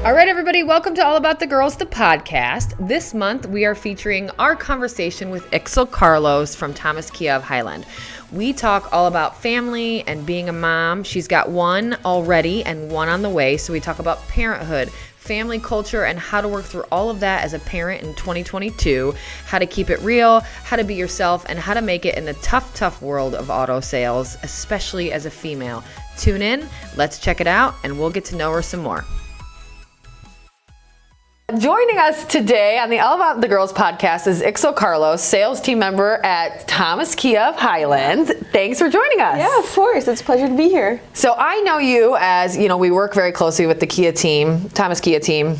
All right, everybody, welcome to All About the Girls, the podcast. This month, we are featuring our conversation with Itxel Carlos from Thomas Kia of Highland. We talk all about family and being a mom. She's got one already and one on the way. So we talk about parenthood, family culture, and how to work through all of that as a parent in 2022, how to keep it real, how to be yourself, and how to make it in the tough, tough world of auto sales, especially as a female. Tune in, let's check it out, and we'll get to know her some more. Joining us today on the All About the Girls podcast is Itxel Carlos, sales team member at Thomas Kia of Highland. Thanks for joining us. Yeah, of course. It's a pleasure to be here. So I know you as, we work very closely with the Kia team, Thomas Kia team.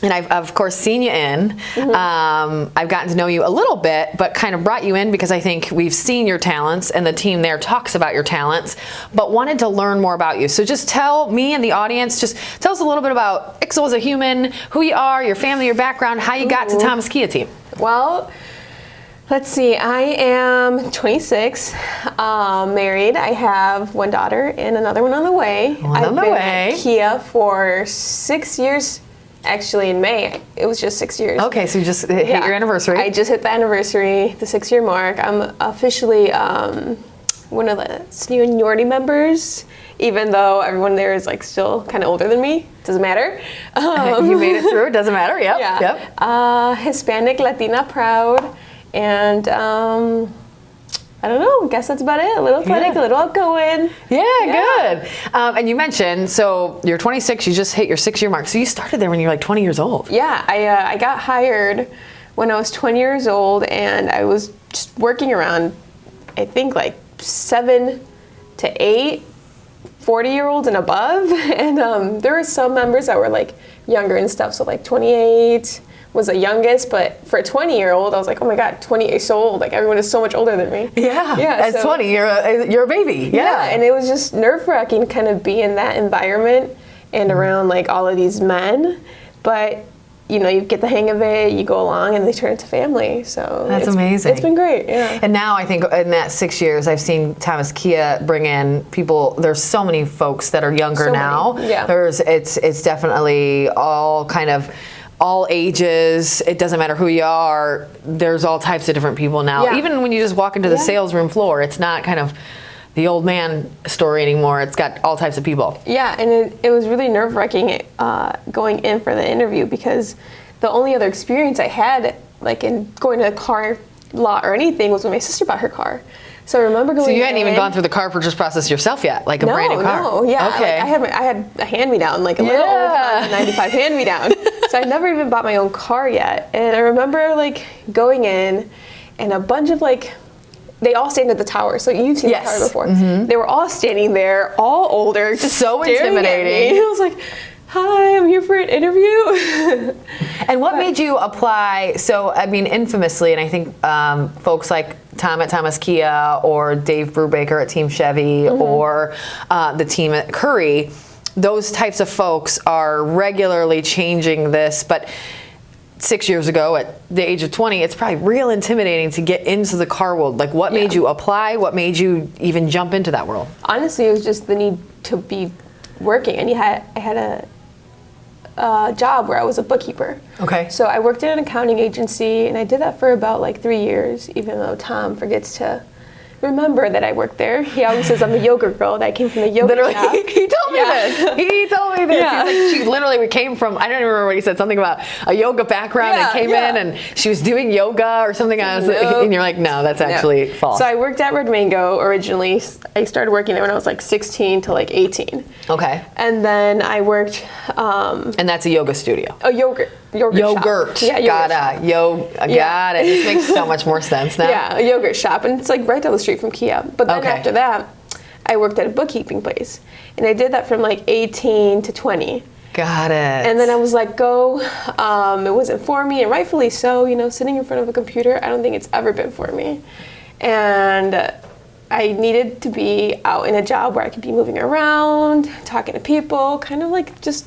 And I've, of course, seen you in. Mm-hmm. I've gotten to know you a little bit, but kind of brought you in because I think we've seen your talents and the team there talks about your talents, but wanted to learn more about you. So just tell me and the audience, just tell us a little bit about Itxel as a human, who you are, your family, your background, how you got to Thomas Kia team. Well, let's see. I am 26, married. I have one daughter and another one on the way. I've been at Kia for 6 years. Actually, in May, it was just 6 years. Okay, so you just hit your anniversary. I just hit the anniversary, the 6-year mark. I'm officially one of the seniority members, even though everyone there is still kind of older than me. Doesn't matter. You made it through. It doesn't matter. Yep. Yeah. Yep. Hispanic, Latina proud, and I don't know. I guess that's about it. A little athletic, a little outgoing. Yeah, good. And you mentioned, so you're 26, you just hit your 6-year mark. So you started there when you were 20 years old. Yeah, I got hired when I was 20 years old, and I was just working around, I think 7 to 8 40-year-olds and above. And there were some members that were younger and stuff, so 28 was the youngest, but for a 20-year-old, I was like, oh my God, 20 years old. Everyone is so much older than me. Yeah. At 20, you're a baby. Yeah. And it was just nerve-wracking kind of be in that environment and around all of these men. But you get the hang of it, you go along, and they turn into family. So that's amazing. It's been great, yeah. And now I think in that 6 years, I've seen Thomas Kia bring in people. There's so many folks that are younger now. Yeah. It's definitely all kind of all ages. It doesn't matter who you are. There's all types of different people now. Yeah. Even when you just walk into the sales room floor, it's not kind of the old man story anymore. It's got all types of people. Yeah, and it was really nerve-wracking going in for the interview because the only other experience I had, in going to a car lot or anything, was when my sister bought her car. So I remember going. So you hadn't even gone through the car purchase process yourself yet, a brand new car. No, yeah. Okay. I had a hand-me-down, a little old 95 hand-me-down. So I never even bought my own car yet. And I remember going in, and a bunch of they all stand at the tower. So you've seen the tower before. Mm-hmm. They were all standing there, all older, just so intimidating. I was like, hi, I'm here for an interview. And what made you apply? So, infamously, and I think folks like Tom at Thomas Kia or Dave Brubaker at Team Chevy or the team at Curry, those types of folks are regularly changing this. But 6 years ago, at the age of 20, it's probably real intimidating to get into the car world. What made you apply? What made you even jump into that world? Honestly, it was just the need to be working. And I had a job where I was a bookkeeper. Okay. So I worked in an accounting agency, and I did that for about 3 years, even though Tom forgets to remember that I worked there. He always says I'm a yoga girl, that I came from the yoga shop. He told me this. He told me this. Yeah. He's she literally came from, I don't even remember what he said, something about a yoga background and came in and she was doing yoga or something. And you're like, no, that's actually false. So I worked at Red Mango originally. I started working there when I was 16 to 18. Okay. And then I worked... and that's a yoga studio. A yogurt shop. Yeah, Got it. This makes so much more sense now. Yeah, a yogurt shop. And it's right down the street from Kia. But then after that, I worked at a bookkeeping place. And I did that from 18 to 20. Got it. And then I was go. It wasn't for me, and rightfully so. Sitting in front of a computer, I don't think it's ever been for me. And I needed to be out in a job where I could be moving around, talking to people, kind of just...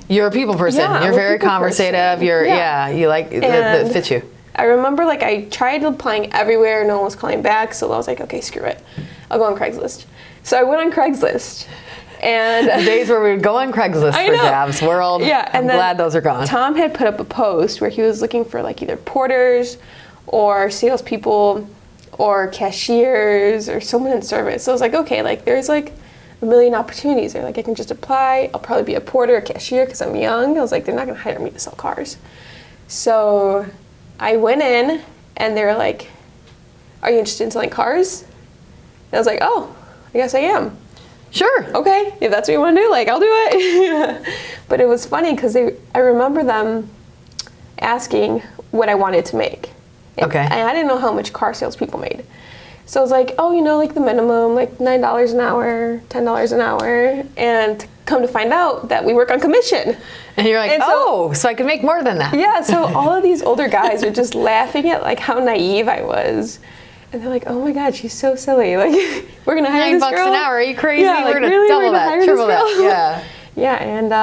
You're a people person. Yeah, you're very conversative. You that fits you. I remember I tried applying everywhere, no one was calling back, so I was like, okay, screw it. I'll go on Craigslist. So I went on Craigslist, And the days where we would go on Craigslist for jobs, world. Yeah, and I'm glad those are gone. Tom had put up a post where he was looking for like either porters or salespeople or cashiers or someone in service. So I was like, okay, like there's like a million opportunities there. Like I can just apply. I'll probably be a porter or cashier because I'm young. I was like, they're not going to hire me to sell cars. So I went in and they were like, are you interested in selling cars? And I was like, oh, I guess I am. Sure. Okay, if that's what you want to do, like I'll do it. But it was funny because I remember them asking what I wanted to make. Okay. And I didn't know how much car salespeople made. So I was like, oh, like the minimum, like $9 an hour, $10 an hour. And come to find out that we work on commission. And you're like, so I can make more than that. Yeah, so all of these older guys are just laughing at like how naive I was. And they're like, oh my God, she's so silly. Like, we're going to hire this girl. $9 an hour, are you crazy? Yeah, we're going to double that, triple that. Yeah. Yeah, and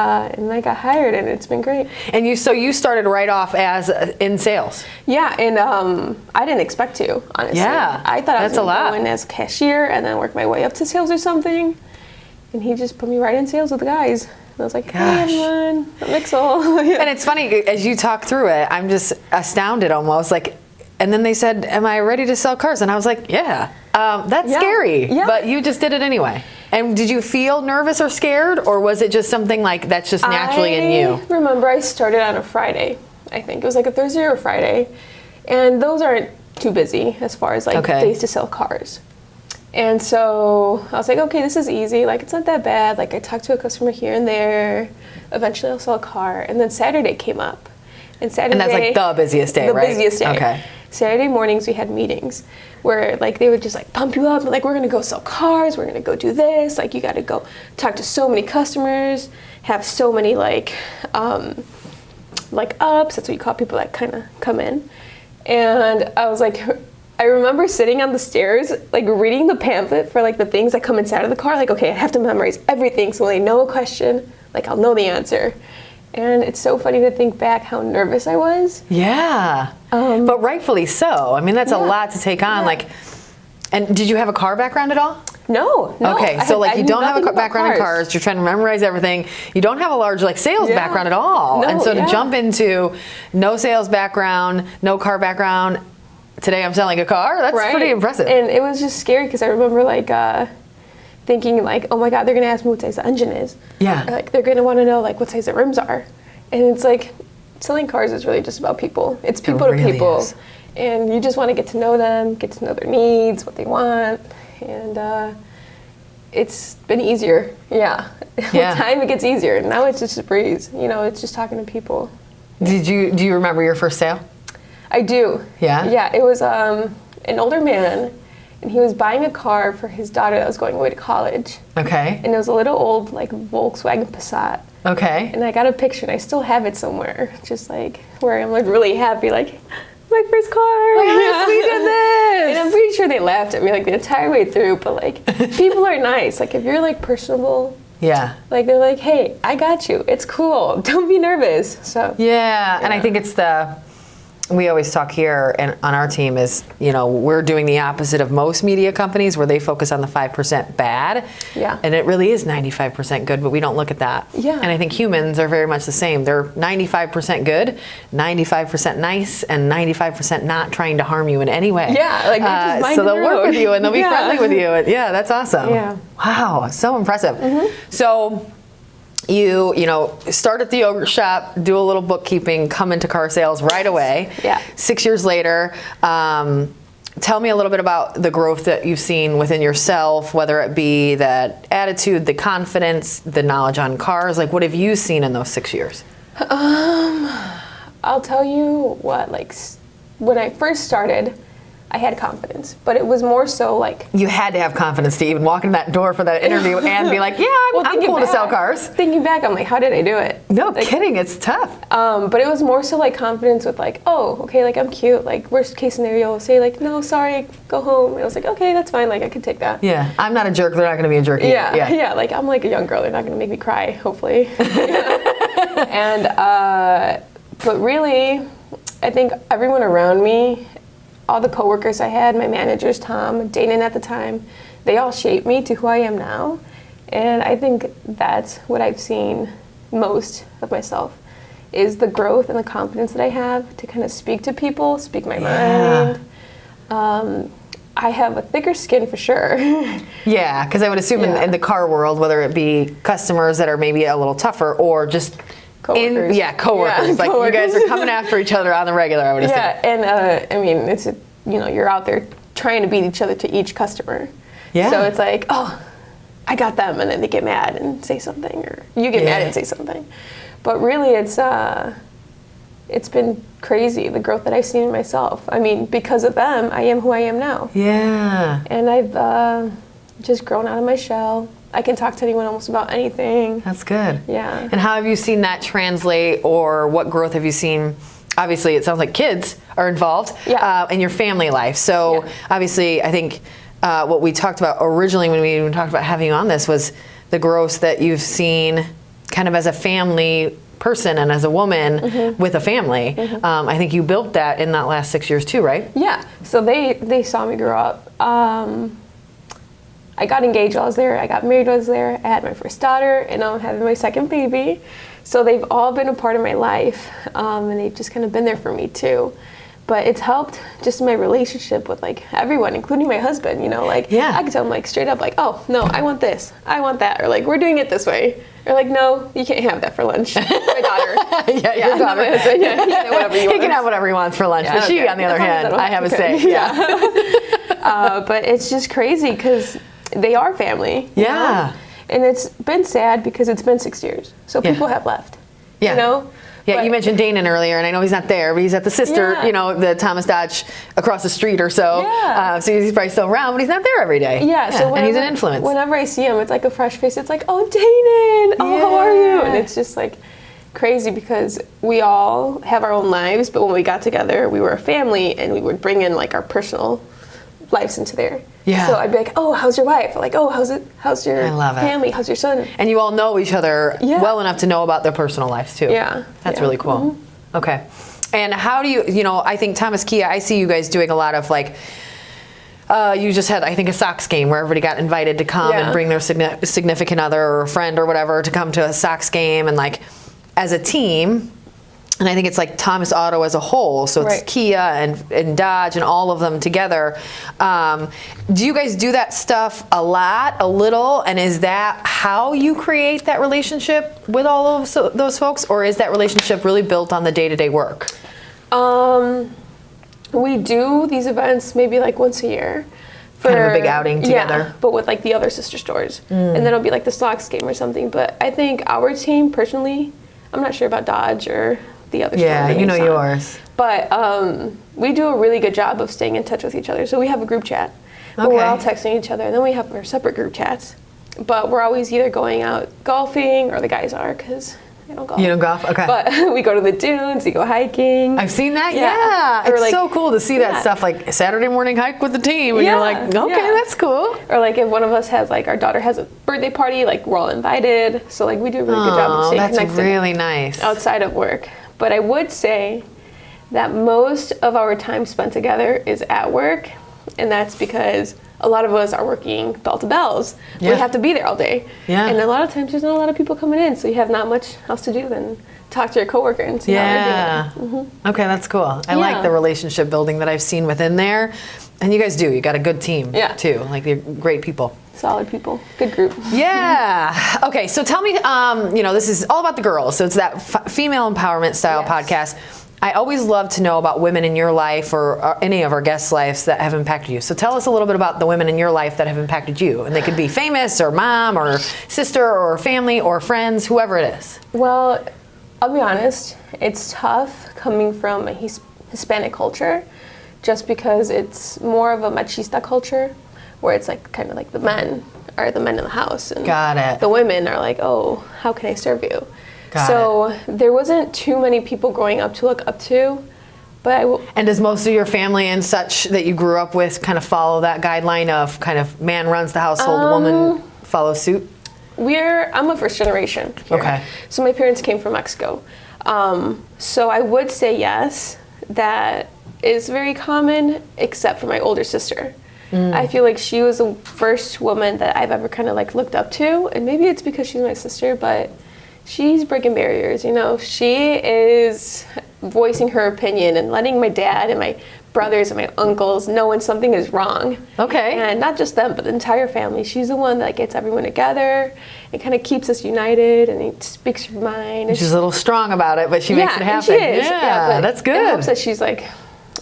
I got hired, and it's been great. And you started right off as in sales. Yeah, and I didn't expect to, honestly. Yeah, I thought I was going to go in as a cashier and then work my way up to sales or something. And he just put me right in sales with the guys. And I was like, hey, everyone, I'm Itxel. Yeah. And it's funny, as you talk through it, I'm just astounded almost. Like, and then they said, am I ready to sell cars? And I was like, yeah. That's scary, but you just did it anyway. And did you feel nervous or scared, or was it just something like that's just naturally in you? I remember I started on a Friday, I think. It was like a Thursday or a Friday. And those aren't too busy as far as like days to sell cars. And so I was like, okay, this is easy. Like, it's not that bad. Like, I talked to a customer here and there. Eventually I'll sell a car. And then Saturday came up. And that's like the busiest day, right? The busiest day. Okay. Saturday mornings we had meetings where like they would just like pump you up, like we're gonna go sell cars, we're gonna go do this, like you gotta go talk to so many customers, have so many like ups, that's what you call people that kind of come in. And I was like, I remember sitting on the stairs, like reading the pamphlet for like the things that come inside of the car, like okay, I have to memorize everything so when I know a question, like I'll know the answer. And it's so funny to think back how nervous I was. Yeah, but rightfully so. I mean, that's a lot to take on. Yeah. Like, and did you have a car background at all? No. Okay, so like you don't have a background in cars. You're trying to memorize everything. You don't have a large like sales background at all. No, and so to jump into no sales background, no car background, today I'm selling a car, that's pretty impressive. And it was just scary because I remember like, thinking like, oh my God, they're gonna ask me what size the engine is. Yeah. Or, like they're gonna want to know like what size the rims are. And it's like, selling cars is really just about people. It's people to people. Is. And you just want to get to know them, get to know their needs, what they want. And it's been easier. Yeah. With time it gets easier. Now it's just a breeze. It's just talking to people. Do you remember your first sale? I do. Yeah? Yeah, it was an older man. And he was buying a car for his daughter that was going away to college. Okay. And it was a little old, like, Volkswagen Passat. Okay. And I got a picture, and I still have it somewhere, just, like, where I'm, like, really happy, like, my first car. Like, yes, we did this! And I'm pretty sure they laughed at me, like, the entire way through. But, like, people are nice. Like, if you're, like, personable. Yeah. Like, they're like, hey, I got you. It's cool. Don't be nervous. So. Yeah, and I think it's we always talk here and on our team is, we're doing the opposite of most media companies where they focus on the 5% bad. Yeah. And it really is 95% good, but we don't look at that. Yeah. And I think humans are very much the same. They're 95% good, 95% nice, and 95% not trying to harm you in any way. Yeah. Like, so they'll work with you and they'll be friendly with you. And yeah, that's awesome. Yeah. Wow. So impressive. Mm-hmm. So you start at the yogurt shop, do a little bookkeeping, come into car sales right away. Yeah. 6 years later, tell me a little bit about the growth that you've seen within yourself, whether it be that attitude, the confidence, the knowledge on cars. Like, what have you seen in those 6 years? I'll tell you what, like, when I first started, I had confidence, but it was more so like... You had to have confidence to even walk in that door for that interview and be like, yeah, I'm cool to sell cars. Thinking back, I'm like, how did I do it? No kidding, it's tough. But it was more so like confidence with like, oh, okay, like I'm cute. Like worst case scenario, say like, no, sorry, go home. And I was like, okay, that's fine. Like I could take that. Yeah, I'm not a jerk. They're not going to be a jerk either. Yeah. Like I'm like a young girl. They're not going to make me cry, hopefully. And, but really, I think everyone around me, all the coworkers I had, my managers, Tom, Danon at the time, they all shaped me to who I am now. And I think that's what I've seen most of myself, is the growth and the confidence that I have to kind of speak to people, speak my mind. I have a thicker skin for sure. Yeah, because I would assume in the car world, whether it be customers that are maybe a little tougher or just coworkers. Coworkers. Like you guys are coming after each other on the regular, I would assume. Yeah, and I mean, it's, you're out there trying to beat each other to each customer. Yeah. So it's like, oh, I got them, and then they get mad and say something, or you get mad and say something. But really, it's been crazy, the growth that I've seen in myself. I mean, because of them, I am who I am now. Yeah. And I've just grown out of my shell. I can talk to anyone almost about anything. That's good. Yeah. And how have you seen that translate, or what growth have you seen? Obviously, it sounds like kids are involved in your family life. So obviously, I think what we talked about originally when we even talked about having you on this was the growth that you've seen kind of as a family person and as a woman with a family. I think you built that in that last 6 years too, right? Yeah. So they saw me grow up. I got engaged while I was there. I got married while I was there. I had my first daughter, and now I'm having my second baby. So they've all been a part of my life, and they've just kind of been there for me too. But it's helped just my relationship with like everyone, including my husband. I can tell him like straight up like, oh no, I want this, I want that, or like we're doing it this way, or like no, you can't have that for lunch. My daughter, your daughter, he can have whatever he can have whatever he wants for lunch. But she, on the other hand, I have a say. But it's just crazy because they are family. Yeah. And it's been sad because it's been 6 years, so people have left. Yeah. Yeah, you mentioned Danon earlier, and I know he's not there, but he's at the sister, the Thomas Dodge across the street or so. Yeah. So he's probably still around, but he's not there every day. Yeah. So and he's an influence. Whenever I see him, it's like a fresh face. It's like, oh, Danon, oh, how are you? And it's just like crazy because we all have our own lives, but when we got together, we were a family, and we would bring in like our personal lives into there. Yeah. So I'd be like, oh, how's your wife? Like, oh, how's your family? How's your son? And you all know each other well enough to know about their personal lives too. Yeah. That's really cool. Okay. And how do you, I think Thomas Kia, I see you guys doing a lot of like, you just had, I think, a Sox game where everybody got invited to come and bring their significant other or a friend or whatever to come to a Sox game, and like as a team. And I think it's like Thomas Auto as a whole. So it's Kia and Dodge and all of them together. Do you guys do that stuff a lot, a little? And is that how you create that relationship with all of those folks? Or is that relationship really built on the day-to-day work? We do these events maybe like once a year. Kind of a big outing together. Yeah, but with like the other sister stores. And then it'll be like the Sox game or something. But I think our team, personally, I'm not sure about Dodge or the other store. Yeah, you know yours. But we do a really good job of staying in touch with each other. So we have a group chat where we're all texting each other, and then we have our separate group chats. But we're always either going out golfing, or the guys are, because I don't golf. You don't golf? Okay. But we go to the dunes, we go hiking. I've seen that, It's like, so cool to see that stuff, like Saturday morning hike with the team, and you're like, okay, that's cool. Or like if one of us has, like our daughter has a birthday party, like we're all invited. So like we do a really good job of staying connected. That's really nice. Outside of work. But I would say that most of our time spent together is at work, and that's because a lot of us are working bell to bells. We have to be there all day. Yeah. And a lot of times there's not a lot of people coming in, so you have not much else to do than talk to your coworker and see how they're doing. Okay, that's cool. I like the relationship building that I've seen within there. And you guys do. You got a good team too. Like you're great people. Solid people. Good group. Yeah. Okay, so tell me, this is all about the girls. So it's that female empowerment style podcast. I always love to know about women in your life or any of our guests' lives that have impacted you. So tell us a little bit about the women in your life that have impacted you. And they could be famous or mom or sister or family or friends, whoever it is. Well, I'll be honest. It's tough coming from a Hispanic culture just because it's more of a machista culture where it's like kind of like the men are the men in the house. And Got it. The women are like, oh, how can I serve you? So there wasn't too many people growing up to look up to, but And does most of your family and such that you grew up with kind of follow that guideline of kind of man runs the household, woman follows suit? I'm a first generation here. Okay. So my parents came from Mexico. So I would say yes, that is very common, except for my older sister. I feel like she was the first woman that I've ever kind of like looked up to, and maybe it's because she's my sister, but she's breaking barriers, you know. She is voicing her opinion and letting my dad and my brothers and my uncles know when something is wrong. Okay. And not just them, but the entire family. She's the one that gets everyone together and kind of keeps us united, and he speaks her mind. She's a little strong about it, but she makes it happen. And she is. Yeah, but that's good. It helps that she's like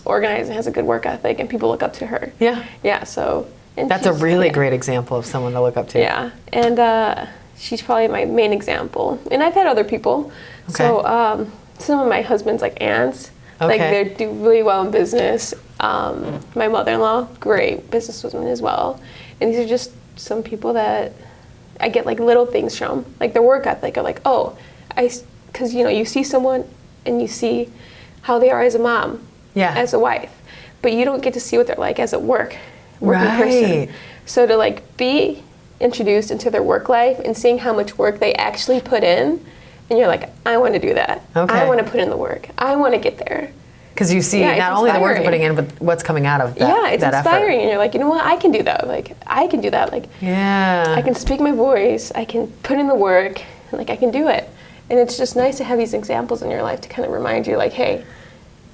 organized and has a good work ethic, and people look up to her. Yeah. Yeah, so. And that's a really great example of someone to look up to. Yeah, and she's probably my main example. And I've had other people. Okay. So some of my husband's like aunts. Like they do really well in business. My mother-in-law, great businesswoman as well. And these are just some people that I get like little things from, like their work ethic. I'm like, oh, because you know, you see someone and you see how they are as a mom, as a wife, but you don't get to see what they're like as a working person. So to like be introduced into their work life and seeing how much work they actually put in. And you're like, I want to do that. Okay. I want to put in the work. I want to get there. Because you see not only the work you're putting in, but what's coming out of that effort. Yeah, it's inspiring. And you're like, you know what? I can do that. Like, I can do that. Like, I can speak my voice. I can put in the work. Like, I can do it. And it's just nice to have these examples in your life to kind of remind you, like, hey,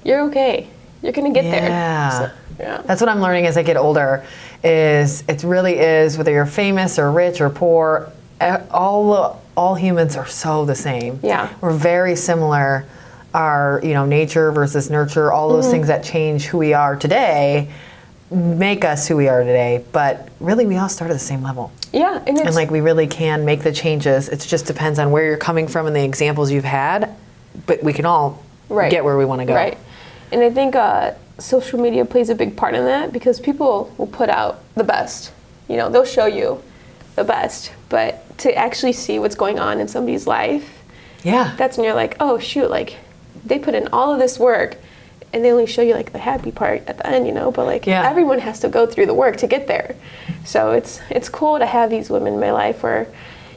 you're okay. You're going to get there. So, that's what I'm learning as I get older, is it really is, whether you're famous or rich or poor, all humans are so the same. Yeah. We're very similar. Our, nature versus nurture, all those things that change who we are today make us who we are today. But really, we all start at the same level. Yeah. And like, we really can make the changes. It just depends on where you're coming from and the examples you've had. But we can all get where we want to go. Right. And I think social media plays a big part in that, because people will put out the best. They'll show you the best. But to actually see what's going on in somebody's life, that's when you're like, oh shoot, like they put in all of this work and they only show you like the happy part at the end, but like everyone has to go through the work to get there. So it's cool to have these women in my life where,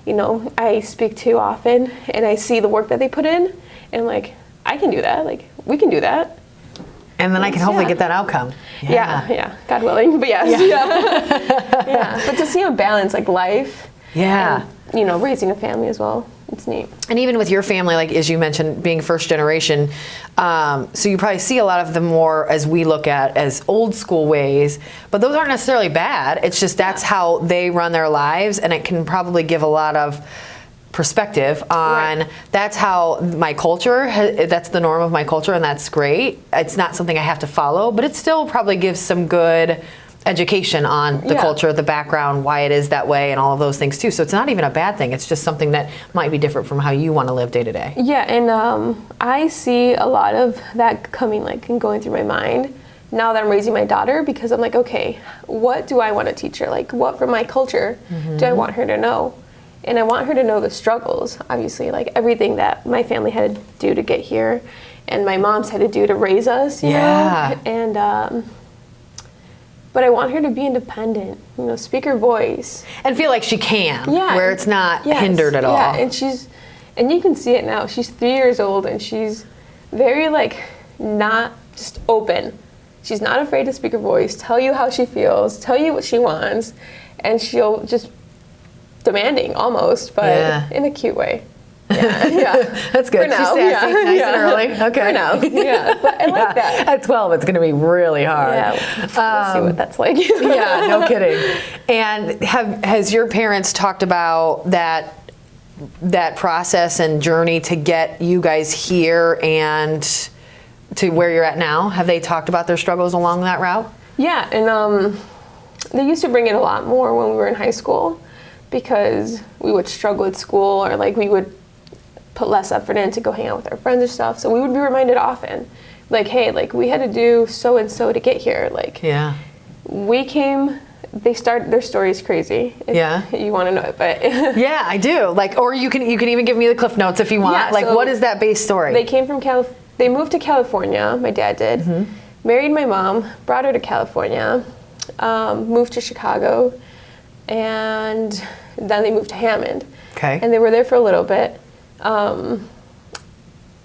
I speak to often and I see the work that they put in, and I'm like, I can do that, like we can do that. And then I can hopefully get that outcome. Yeah, God willing, but yes. But to see them balance like life, and, raising a family as well, it's neat. And even with your family, like as you mentioned, being first generation, so you probably see a lot of them more as we look at as old school ways, but those aren't necessarily bad. It's just that's how they run their lives, and it can probably give a lot of perspective on that's how my culture, that's the norm of my culture, and that's great. It's not something I have to follow, but it still probably gives some good education on the culture, the background, why it is that way, and all of those things too. So it's not even a bad thing. It's just something that might be different from how you want to live day to day. Yeah, and I see a lot of that coming, like, and going through my mind now that I'm raising my daughter, because I'm like, okay, what do I want to teach her? Like, what from my culture do I want her to know? And I want her to know the struggles, obviously, like everything that my family had to do to get here, and my mom's had to do to raise us, you know? And but I want her to be independent, speak her voice. And feel like she can, where it's not hindered at all. Yeah, and you can see it now. She's 3 years old, and she's very, like, not just open. She's not afraid to speak her voice, tell you how she feels, tell you what she wants, and she'll just demanding almost, but in a cute way. Yeah. That's good. She's sassy, nice and early. Okay. For now. Yeah, but I like that. At 12, it's going to be really hard. Yeah, we'll see what that's like. Yeah, no kidding. And has your parents talked about that process and journey to get you guys here and to where you're at now? Have they talked about their struggles along that route? Yeah, and they used to bring it a lot more when we were in high school, because we would struggle at school, or like we would put less effort in to go hang out with our friends and stuff. So we would be reminded often, like, hey, like we had to do so and so to get here. Like, we came. Their story is crazy. If you want to know it, but yeah, I do. Like, or you can even give me the Cliff Notes if you want. Like, so what is that base story? They came from They moved to California. My dad did. Married my mom, brought her to California, moved to Chicago, and then they moved to Hammond. Okay. And they were there for a little bit.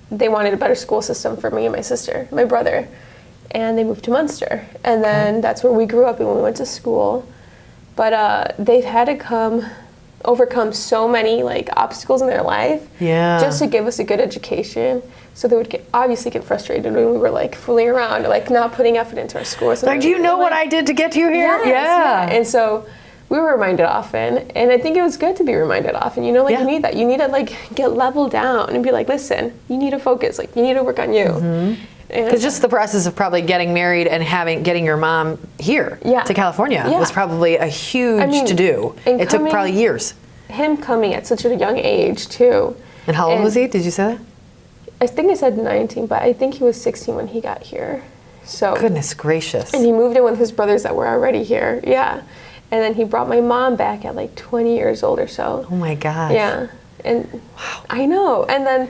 They wanted a better school system for me and my sister, my brother. and they moved to Munster. And then that's where we grew up and we went to school. But they've had to overcome so many like obstacles in their life just to give us a good education. So they would obviously get frustrated when we were like fooling around or like not putting effort into our schools. Like, do you know what I did to get you here? Yes, And so we were reminded often, and I think it was good to be reminded often. You know, like you need that. You need to like get leveled down and be like, listen, you need to focus. Like you need to work on you. Because just the process of probably getting married and getting your mom here to California was probably a huge to do. It took probably years. Him coming at such a young age too. And how old was he? Did you say that? I think I said 19, but I think he was 16 when he got here. So goodness gracious. And he moved in with his brothers that were already here. Yeah. And then he brought my mom back at like 20 years old or so. Oh my gosh. Yeah. And I know. And then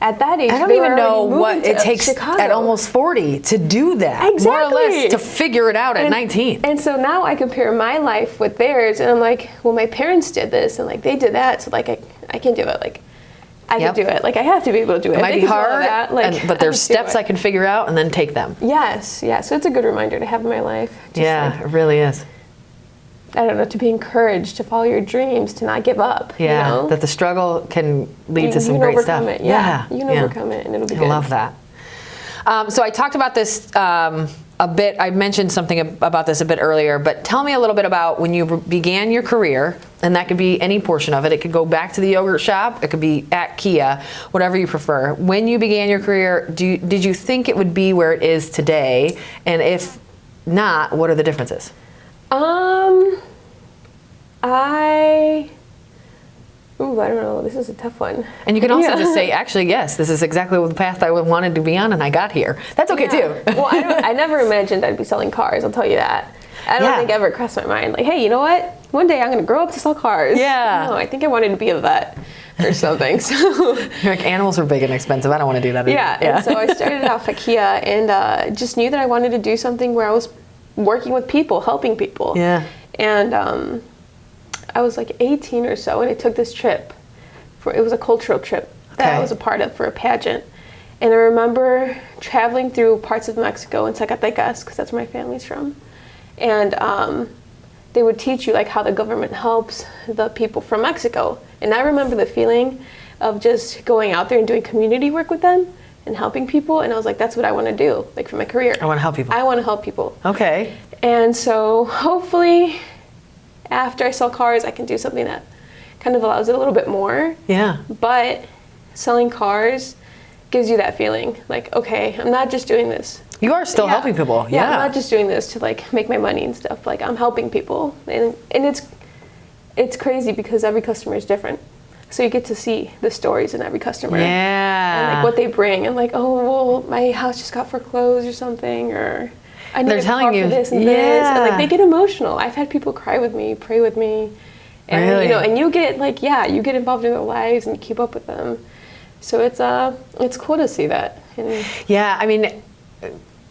at that age, I don't even know what it takes Chicago. At almost 40 to do that. Exactly. More or less to figure it out at 19. And so now I compare my life with theirs, and I'm like, well, my parents did this and like they did that, so like I can do it. Like I can do it. Like I have to be able to do it. It might be hard, but there's steps I can figure out and then take them. Yes. Yeah. So it's a good reminder to have in my life. It really is. I don't know, to be encouraged to follow your dreams, to not give up. Yeah, you know? that the struggle can lead to some great stuff. It. Yeah, you can overcome it, and it'll be good. I love that. So I talked about this a bit. I mentioned something about this a bit earlier, but tell me a little bit about when you began your career, and that could be any portion of it. It could go back to the yogurt shop. It could be at Kia, whatever you prefer. When you began your career, did you think it would be where it is today? And if not, what are the differences? I don't know. This is a tough one. And you can also just say, actually, yes, this is exactly the path I wanted to be on, and I got here. That's okay too. Well, I never imagined I'd be selling cars. I'll tell you that. I don't think it ever crossed my mind. Like, hey, you know what? One day I'm going to grow up to sell cars. Yeah. No, I think I wanted to be a vet or something. So you're like, animals are big and expensive. I don't want to do that anymore. Yeah. And so I started off at Kia and just knew that I wanted to do something where I was working with people, helping people. Yeah. And I was like 18 or so, and I took this trip. It was a cultural trip that I was a part of for a pageant. And I remember traveling through parts of Mexico in Zacatecas, because that's where my family's from. And they would teach you like how the government helps the people from Mexico. And I remember the feeling of just going out there and doing community work with them and helping people. And I was like, that's what I want to do, like for my career. I want to help people. I want to help people. Okay. And so hopefully after I sell cars, I can do something that kind of allows it a little bit more. Yeah. But selling cars gives you that feeling like, okay, I'm not just doing this. You are still helping people. Yeah. I'm not just doing this to like make my money and stuff. Like I'm helping people. And it's crazy because every customer is different. So you get to see the stories in every customer. Yeah. And like what they bring and like, oh, well, my house just got foreclosed or something, or I need a car for this and this. And like they get emotional. I've had people cry with me, pray with me. And really? You know, and you get like, you get involved in their lives and you keep up with them. So it's cool to see that. And yeah, I mean,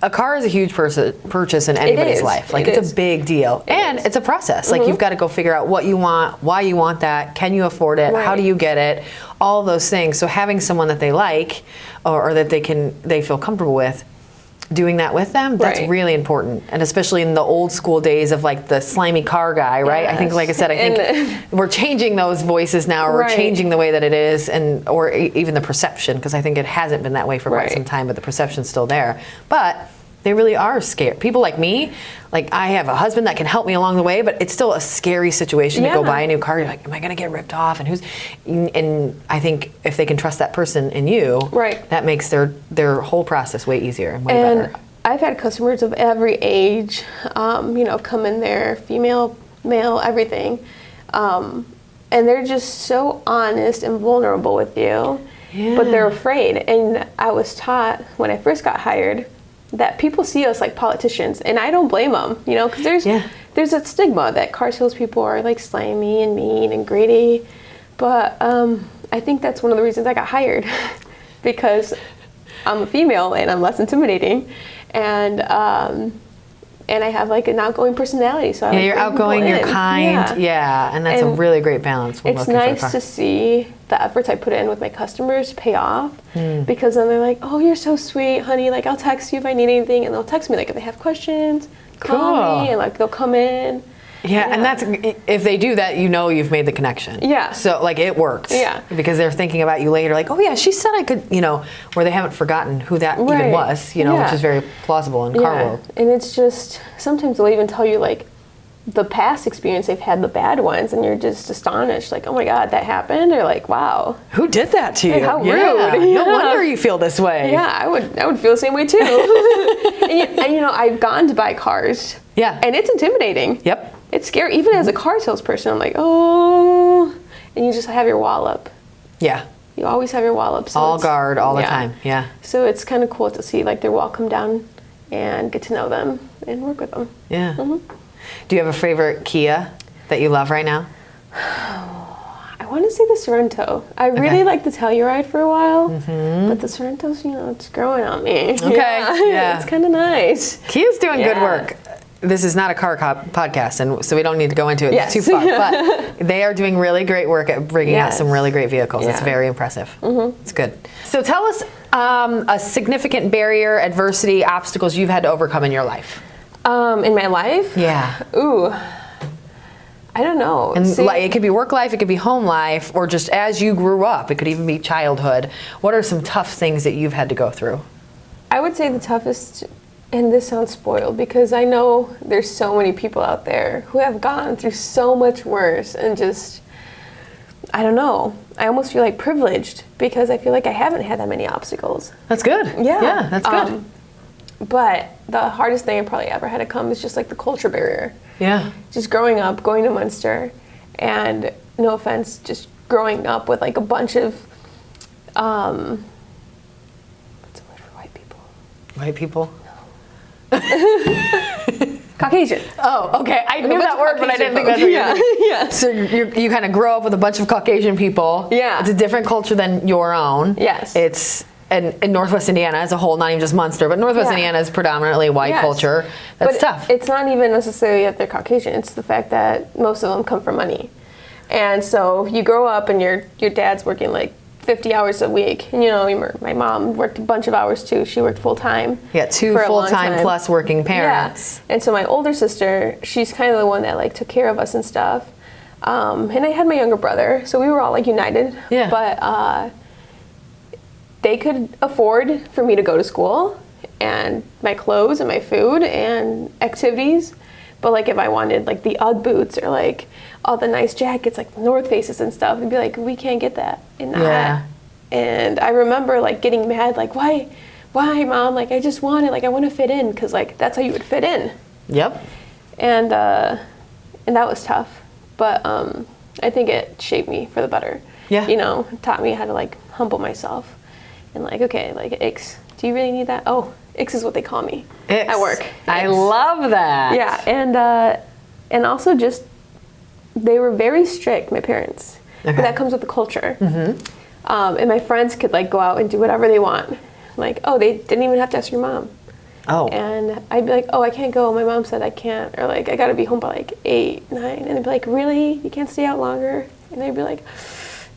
a car is a huge purchase in anybody's life. Like it's a big deal. And it's a process. Like you've got to go figure out what you want, why you want that, can you afford it, how do you get it, all those things. So having someone that they like or that they feel comfortable with, doing that with them, that's really important. And especially in the old school days of like the slimy car guy, right? Yes. I think, like I said, I think we're changing those voices now, or we're changing the way that it is, or even the perception, because I think it hasn't been that way for quite some time, but the perception's still there. But they really are scared. People like me, like I have a husband that can help me along the way, but it's still a scary situation to go buy a new car. You're like, am I going to get ripped off? And I think if they can trust that person in you, that makes their whole process way easier and way better. I've had customers of every age, come in there, female, male, everything. And they're just so honest and vulnerable with you, but they're afraid. And I was taught when I first got hired that people see us like politicians, and I don't blame them, because there's that stigma that car salespeople are like slimy and mean and greedy. But I think that's one of the reasons I got hired, because I'm a female and I'm less intimidating, and and I have like an outgoing personality. So I you're bring outgoing, people you're in. kind, and that's a really great balance. When It's looking for a nice car. to see the efforts I put in with my customers pay off, because then they're like, "Oh, you're so sweet, honey. Like, I'll text you if I need anything," and they'll text me like if they have questions, call me, and like they'll come in. Yeah, and that's, if they do that, you know you've made the connection. Yeah. So, like, it works. Yeah. Because they're thinking about you later, like, oh, yeah, she said I could, where they haven't forgotten who that even Right. was, which is very plausible in car world. And it's just, sometimes they'll even tell you, like, the past experience they've had, the bad ones, and you're just astonished, like, oh my God, that happened? Or like, wow. Who did that to you? How rude. No wonder you feel this way. Yeah, I would feel the same way too. and I've gone to buy cars. Yeah. And it's intimidating. Yep. It's scary. Even as a car salesperson, I'm like, oh, and you just have your wallop. Yeah. You always have your wallop. So All guard all the time. Yeah. So it's kind of cool to see like their wall come down and get to know them and work with them. Yeah. Mm-hmm. Do you have a favorite Kia that you love right now? I want to say the Sorento. I really liked the Telluride for a while, but the Sorrento's, it's growing on me. Okay. Yeah. It's kind of nice. Kia's doing good Yeah. work. This is not a car podcast, and so we don't need to go into it Yes. too far, but they are doing really great work at bringing out some really great vehicles. It's Yeah. very impressive. It's good. So tell us a significant barrier, adversity, obstacles you've had to overcome in your life. In my life? Yeah. Ooh. I don't know. And it could be work life, it could be home life, or just as you grew up. It could even be childhood. What are some tough things that you've had to go through? I would say the toughest, and this sounds spoiled, because I know there's so many people out there who have gone through so much worse, and just, I don't know. I almost feel like privileged because I feel like I haven't had that many obstacles. That's good. Yeah, that's good. But the hardest thing I probably ever had to come is just like the culture barrier. Yeah. Just growing up, going to Munster, and no offense, just growing up with like a bunch of, what's the word for white people? White people? Caucasian. Oh, okay. I knew that word, but I didn't think that's what you meant. Yeah. So you kind of grow up with a bunch of Caucasian people. Yeah. It's a different culture than your own. Yes. It's in Northwest Indiana as a whole, not even just Munster, but Northwest Indiana is predominantly white culture. That's tough. It's not even necessarily that they're Caucasian. It's the fact that most of them come from money. And so you grow up and your dad's working like 50 hours a week. And my mom worked a bunch of hours too. She worked full time. Yeah, two full-time plus working parents. Yeah. And so my older sister, she's kind of the one that like took care of us and stuff. And I had my younger brother, so we were all like united. Yeah. But they could afford for me to go to school and my clothes and my food and activities. But like if I wanted like the UGG boots or like all the nice jackets, like North Faces and stuff, they'd be like, we can't get that. And I remember like getting mad, like, why mom? Like I just want it, like I want to fit in, because like that's how you would fit in. Yep. And that was tough. But I think it shaped me for the better. Yeah. It taught me how to like humble myself. And like, okay, like Ix, do you really need that? Oh, Ix is what they call me Ix. at work. I love that. Yeah, and also just, they were very strict, my parents. Okay. But that comes with the culture. And my friends could like go out and do whatever they want. Like, oh, they didn't even have to ask your mom. Oh. And I'd be like, oh, I can't go. My mom said I can't. Or like, I got to be home by like 8, 9. And they'd be like, really? You can't stay out longer? And they'd be like,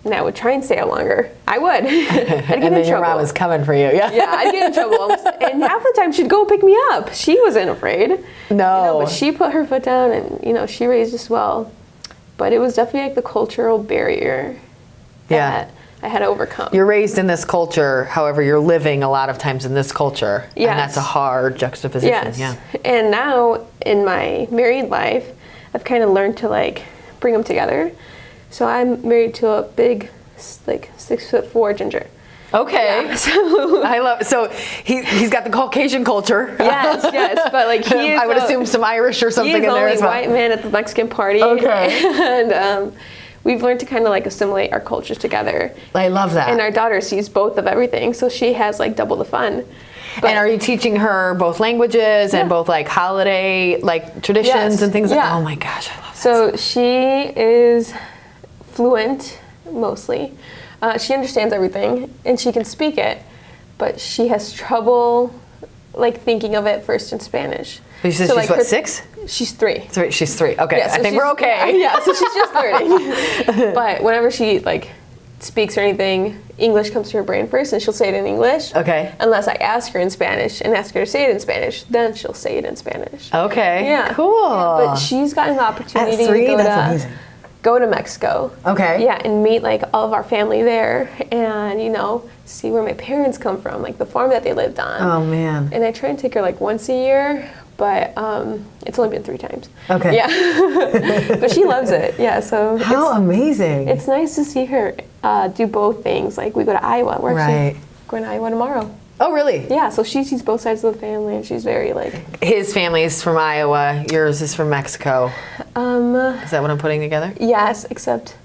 and I would try and stay out longer. I would. I'd get and in then trouble. your mom was coming for you. Yeah. Yeah, I'd get in trouble. And half the time she'd go pick me up. She wasn't afraid. No. But she put her foot down and, she raised us well. But it was definitely like the cultural barrier that I had to overcome. You're raised in this culture, however, you're living a lot of times in this culture. Yes. And that's a hard juxtaposition. Yes. Yeah. And now in my married life, I've kind of learned to like bring them together. So I'm married to a big, like 6'4" ginger. Okay. Yeah, so I love. So he's got the Caucasian culture. yes, but like he is. I would assume some Irish or something in there as well. He's the only white man at the Mexican party. Okay. And we've learned to kind of like assimilate our cultures together. I love that. And our daughter sees both of everything, so she has like double the fun. And are you teaching her both languages and both like holiday like traditions and things? Yeah. Oh my gosh, I love that. So she is fluent mostly. She understands everything and she can speak it, but she has trouble like thinking of it first in Spanish. But you said So, she's like, what, 6? She's 3. 3. She's 3. Okay, Yeah, so I think we're okay. Yeah, so she's just learning. But whenever she like speaks or anything, English comes to her brain first, and she'll say it in English. Okay. Unless I ask her in Spanish and ask her to say it in Spanish, then she'll say it in Spanish. Okay. Yeah. Cool. Yeah, but she's gotten the opportunity At 3? to That's amazing. go to Mexico. Okay. Yeah, and meet like all of our family there, and see where my parents come from, like the farm that they lived on. Oh man. And I try and take her like once a year, but it's only been 3 times. Okay. Yeah. But she loves it. Yeah. So How amazing. it's nice to see her do both things. Like we go to Iowa. We're actually going to Iowa tomorrow. Oh really? Yeah. So she sees both sides of the family, and she's very like. His family is from Iowa. Yours is from Mexico. Is that what I'm putting together? Yes, except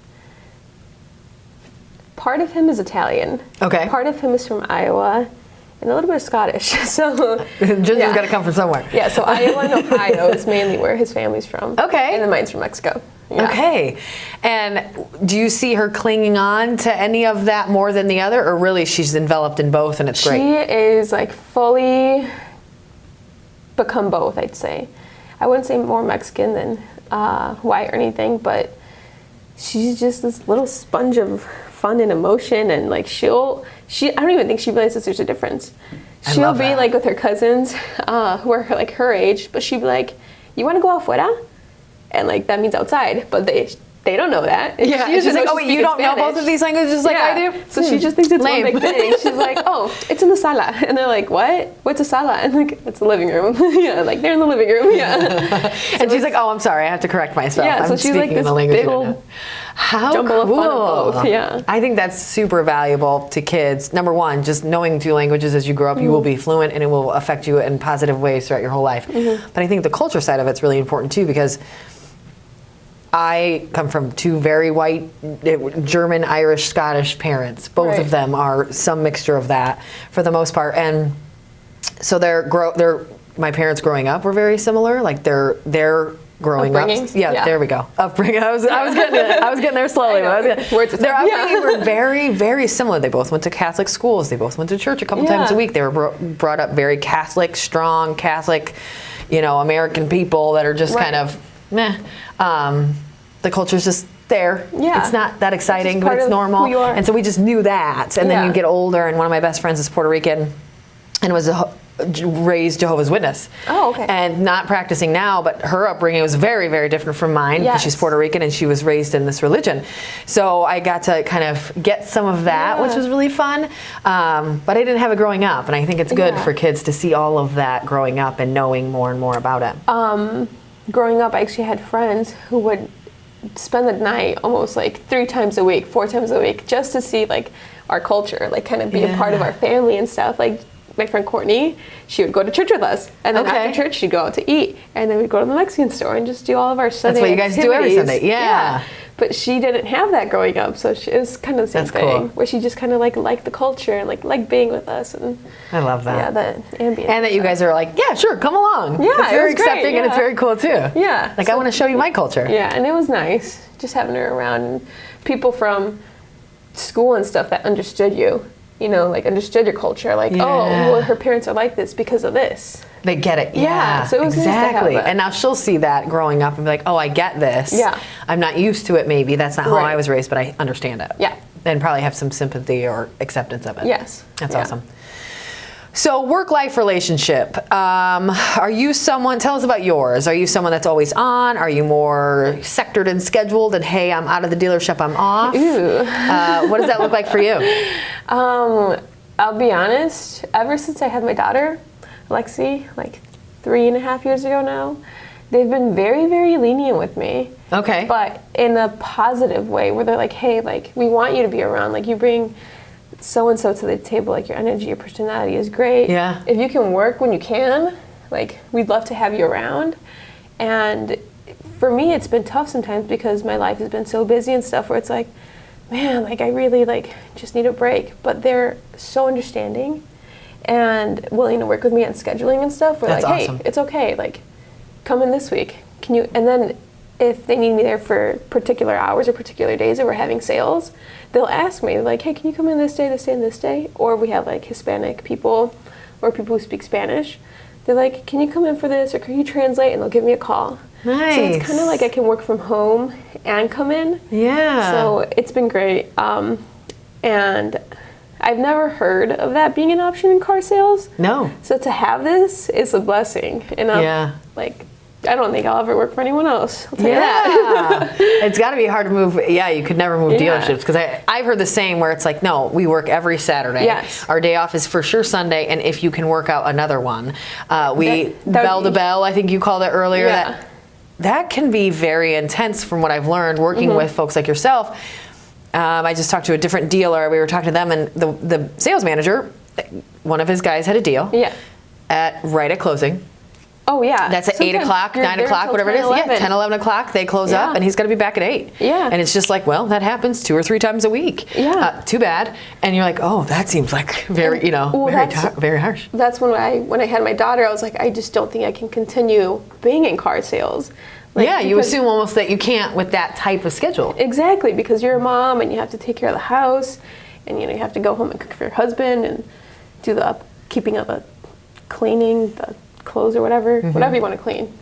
part of him is Italian. Okay. Part of him is from Iowa, and a little bit of Scottish. So Ginger's got to come from somewhere. Yeah, so Iowa and Ohio is mainly where his family's from. Okay. And then mine's from Mexico. Yeah. Okay. And do you see her clinging on to any of that more than the other, or really she's enveloped in both and it's great? She is like fully become both, I'd say. I wouldn't say more Mexican than white or anything, but she's just this little sponge of fun and emotion, and like I don't even think she realizes there's a difference. She'll be like with her cousins who are like her age, but she'd be like, "You want to go afuera?" And like that means outside, but they don't know that. Yeah, she's like, "Oh wait, you don't know both of these languages like I do?" So she just thinks it's Lame. one big thing. She's like, "Oh, it's in the sala," and they're like, "What? What's a sala?" And like, "It's the living room." Yeah, like they're in the living room. Yeah. And she's like, "Oh, I'm sorry, I have to correct myself. Yeah, I'm so she's speaking like in this the language big I don't old know." How jumble cool. of fun of both. Yeah. I think that's super valuable to kids. Number one, just knowing 2 languages as you grow up, you will be fluent and it will affect you in positive ways throughout your whole life. But I think the culture side of it's really important too, because I come from 2 very white, German, Irish, Scottish parents. Both of them are some mixture of that for the most part. And so my parents growing up were very similar. Like they're growing up. Yeah, there we go. Upbringing. I was getting there slowly. Their upbringing were very, very similar. They both went to Catholic schools. They both went to church a couple times a week. They were brought up very Catholic, strong Catholic, American people that are just kind of meh. The culture's just there. Yeah. It's not that exciting, but it's normal. Who you are. And so we just knew that. And then you get older, and one of my best friends is Puerto Rican and was raised Jehovah's Witness. Oh, okay. And not practicing now, but her upbringing was very, very different from mine because she's Puerto Rican and she was raised in this religion. So I got to kind of get some of that, which was really fun. But I didn't have it growing up, and I think it's good for kids to see all of that growing up and knowing more and more about it. Growing up, I actually had friends who would spend the night almost like 3 times a week, 4 times a week, just to see like our culture, like kind of be a part of our family and stuff. Like my friend Courtney, she would go to church with us, and then after church she'd go out to eat, and then we'd go to the Mexican store and just do all of our Sunday activities. That's what you guys do every Sunday. Yeah. But she didn't have that growing up, so it was kind of the same thing, where she just kind of liked the culture and like being with us. And I love that. Yeah, the ambience. And that you guys are like, yeah, sure, come along. Yeah, it's very it was great, accepting and it's very cool too. Yeah. Like I want to show you my culture. Yeah, and it was nice just having her around, and people from school and stuff that understood you. Like understood your culture, like, oh, well, her parents are like this because of this. They get it. Yeah, so it was exactly. nice to have that. And now she'll see that growing up and be like, oh, I get this. Yeah. I'm not used to it maybe. That's not how I was raised, but I understand it. Yeah. And probably have some sympathy or acceptance of it. Yes. That's awesome. So work-life relationship. Are you someone, tell us about yours. Are you someone that's always on? Are you more sectored and scheduled and hey, I'm out of the dealership, I'm off? Ooh. What does that look like for you? I'll be honest, ever since I had my daughter, Lexi, like 3.5 years ago now, they've been very, very lenient with me. Okay. But in a positive way, where they're like, hey, like, we want you to be around. Like, you bring so-and-so to the table, like your energy, your personality is great. Yeah. If you can work when you can, like, we'd love to have you around. And for me, it's been tough sometimes because my life has been so busy and stuff where it's like, man, like I really like just need a break. But they're so understanding and willing to work with me on scheduling and stuff. We're like, hey, it's okay. Like, come in this week. Can you? And then if they need me there for particular hours or particular days, or we're having sales, they'll ask me like, hey, can you come in this day, and this day? Or we have like Hispanic people or people who speak Spanish. they're like, can you come in for this, or can you translate, and they'll give me a call. Nice. So it's kind of like I can work from home and come in. Yeah. So it's been great. And I've never heard of that being an option in car sales. No. So to have this is a blessing. And I'm like, I don't think I'll ever work for anyone else. I'll tell you that. It's got to be hard to move. Yeah, you could never move dealerships, because I've heard the same where it's like, no, we work every Saturday. Yes. Our day off is for sure Sunday, and if you can work out another one. We bell to bell, I think you called it earlier. Yeah. That can be very intense from what I've learned working with folks like yourself. I just talked to a different dealer. We were talking to them, and the sales manager, one of his guys had a deal. Yeah. Right at closing. Oh, yeah. That's at 8 o'clock, 9 o'clock, whatever it is. 11. Yeah, 10, 11 o'clock, they close up, and he's got to be back at 8. Yeah. And it's just like, well, that happens 2 or 3 times a week. Yeah. Too bad. And you're like, oh, that seems like very, very harsh. That's when I had my daughter, I was like, I just don't think I can continue being in car sales. Like, you assume almost that you can't with that type of schedule. Exactly, because you're a mom and you have to take care of the house, and you have to go home and cook for your husband and do the keeping up, cleaning the clothes or whatever you want to clean.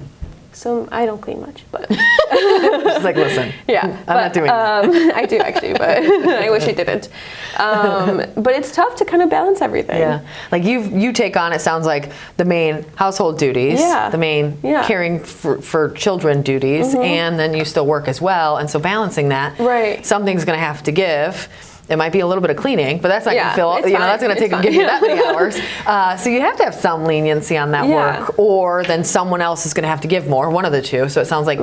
So I don't clean much, but just like, listen, I'm not doing that. I do actually, but I wish I didn't. But it's tough to kind of balance everything. Yeah, like you take on, it sounds like, the main household duties, the main caring for children duties, and then you still work as well, and so balancing that, something's going to have to give. It might be a little bit of cleaning, but that's not going to fill. That's going to give you that many hours. So you have to have some leniency on that work, or then someone else is going to have to give more. One of the two. So it sounds like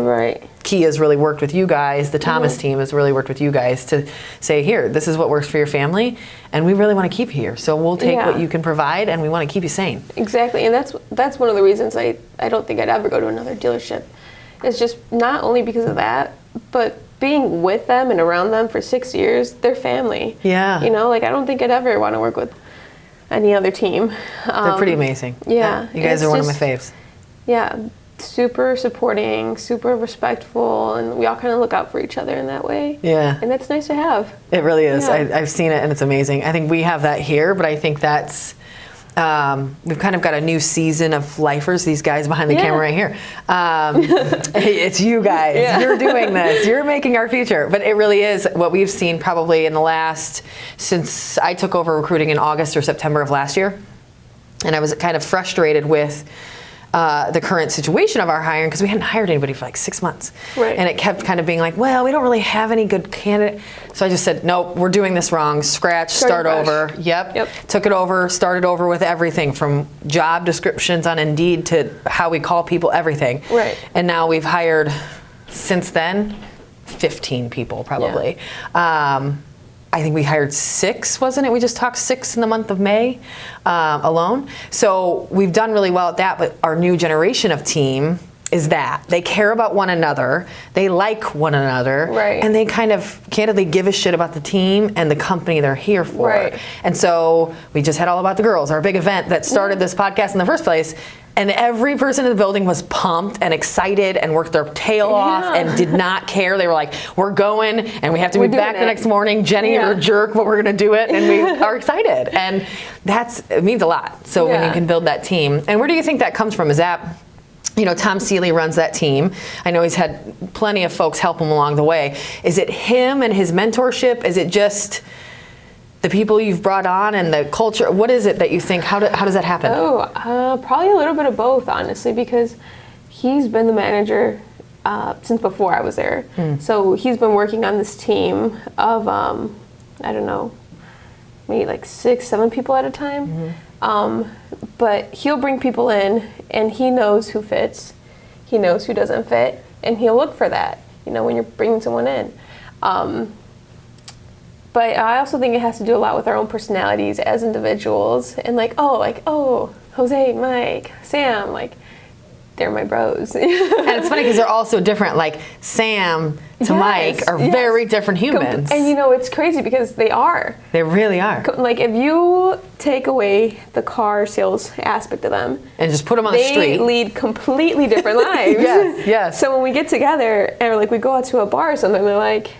Kia's really worked with you guys. The Thomas team has really worked with you guys to say, here, this is what works for your family, and we really want to keep you here. So we'll take what you can provide, and we want to keep you sane. Exactly, and that's one of the reasons I don't think I'd ever go to another dealership. It's just not only because of that, but being with them and around them for 6 years, they're family. Yeah. I don't think I'd ever want to work with any other team. They're pretty amazing. Yeah. You guys are one of my faves. Yeah. Super supporting, super respectful, and we all kind of look out for each other in that way. Yeah. And that's nice to have. It really is. Yeah. I've seen it, and it's amazing. I think we have that here, but I think that's... we've kind of got a new season of lifers, these guys behind the camera right here. It's you guys. Yeah. You're doing this. You're making our future. But it really is what we've seen probably in the last, since I took over recruiting in August or September of last year. And I was kind of frustrated with the current situation of our hiring, because we hadn't hired anybody for like 6 months. Right. And it kept kind of being like, well, we don't really have any good candidate. So I just said, nope, we're doing this wrong. Start over. Yep. Took it over, started over with everything from job descriptions on Indeed to how we call people, everything. Right. And now we've hired, since then, 15 people probably. Yeah. I think we hired 6, wasn't it? We just talked 6 in the month of May alone. So we've done really well at that, but our new generation of team is that. They care about one another, they like one another, and they kind of candidly give a shit about the team and the company they're here for. Right. And so we just had All About the Girls, our big event that started this podcast in the first place. And every person in the building was pumped and excited and worked their tail off and did not care. They were like, we're going and we have to be back the next morning. Jenny, you're a jerk, but we're going to do it. And we are excited. And it means a lot. So when you can build that team. And where do you think that comes from? Is that, Tom Seeley runs that team. I know he's had plenty of folks help him along the way. Is it him and his mentorship? Is it just the people you've brought on and the culture? What is it that you think, how does that happen? Probably a little bit of both, honestly, because he's been the manager since before I was there. So he's been working on this team of, I don't know, maybe like 6, 7 people at a time. But he'll bring people in, and he knows who fits, he knows who doesn't fit, and he'll look for that, when you're bringing someone in. But I also think it has to do a lot with our own personalities as individuals, and Jose, Mike, Sam, they're my bros. And it's funny because they're all so different. Like Sam to Mike are very different humans. And it's crazy because they are. They really are. Like if you take away the car sales aspect of them and just put them on the street, they lead completely different lives. Yes. So when we get together and we go out to a bar or something, they're like,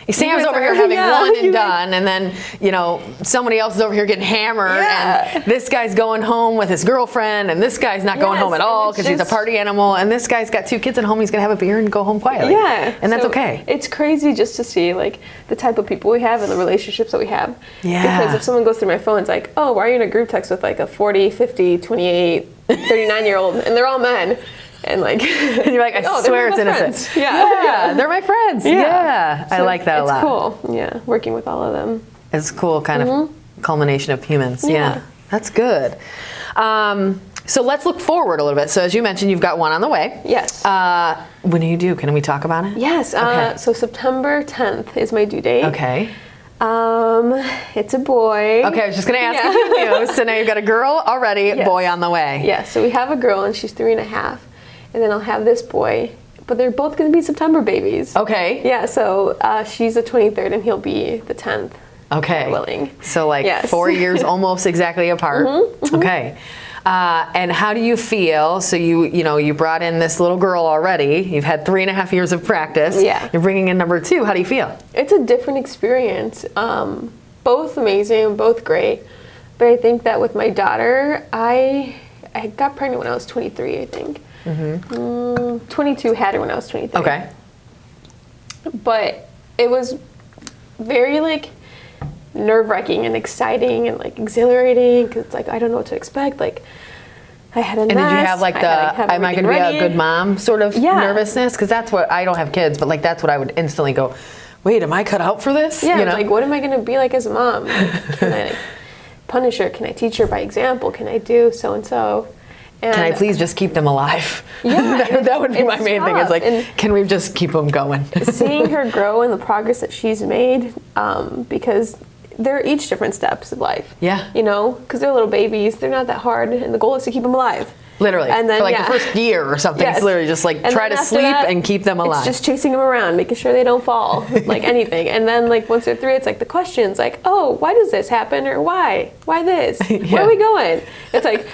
Sam's over here having one and done, and then, you know, somebody else is over here getting hammered, and this guy's going home with his girlfriend, and this guy's not going home at all because he's a party animal, and this guy's got 2 kids at home, he's going to have a beer and go home quietly. Yeah. And that's okay. It's crazy just to see, like, the type of people we have and the relationships that we have. Yeah. Because if someone goes through my phone, it's like, oh, why are you in a group text with, like, a 40, 50, 28, 39-year-old, and they're all men. And like, and you're like, I swear it's innocent. Yeah, they're my friends. Yeah. So I like that a lot. It's cool. Yeah, working with all of them. It's cool, kind of culmination of humans. Yeah, that's good. So let's look forward a little bit. So as you mentioned, you've got one on the way. Yes. When do you do? Can we talk about it? Yes. Okay. So September 10th is my due date. Okay. It's a boy. Okay, I was just going to ask if you knew. So now you've got a girl already, boy on the way. Yeah, so we have a girl and she's 3.5. And then I'll have this boy. But they're both going to be September babies. Okay. Yeah, so she's the 23rd and he'll be the 10th. Okay. Willing. So like 4 years almost exactly apart. Okay. And how do you feel? So you brought in this little girl already. You've had 3.5 years of practice. Yeah. You're bringing in number 2. How do you feel? It's a different experience. Both amazing, both great. But I think that with my daughter, I got pregnant when I was 23, I think. 22, had her when I was 23. Okay. But it was very like nerve-wracking and exciting and like exhilarating because it's like I don't know what to expect. Like I had a And nest, did you have like am I going to be a good mom sort of nervousness? Because that's what, I don't have kids, but like that's what I would instantly go, wait, am I cut out for this? Yeah, like what am I going to be like as a mom? Can I punish her? Can I teach her by example? Can I do so-and-so? And can I please just keep them alive? Yeah. that would be my main thing. Is like, can we just keep them going? Seeing her grow and the progress that she's made, because they're each different steps of life. Yeah. You know, because they're little babies. They're not that hard. And the goal is to keep them alive. Literally. And then, for like the first year or something. It's literally just like try to sleep and keep them alive. It's just chasing them around, making sure they don't fall, like anything. And then like once they're 3, it's like the questions like, oh, why does this happen? Or why? Why this? Where are we going? It's like,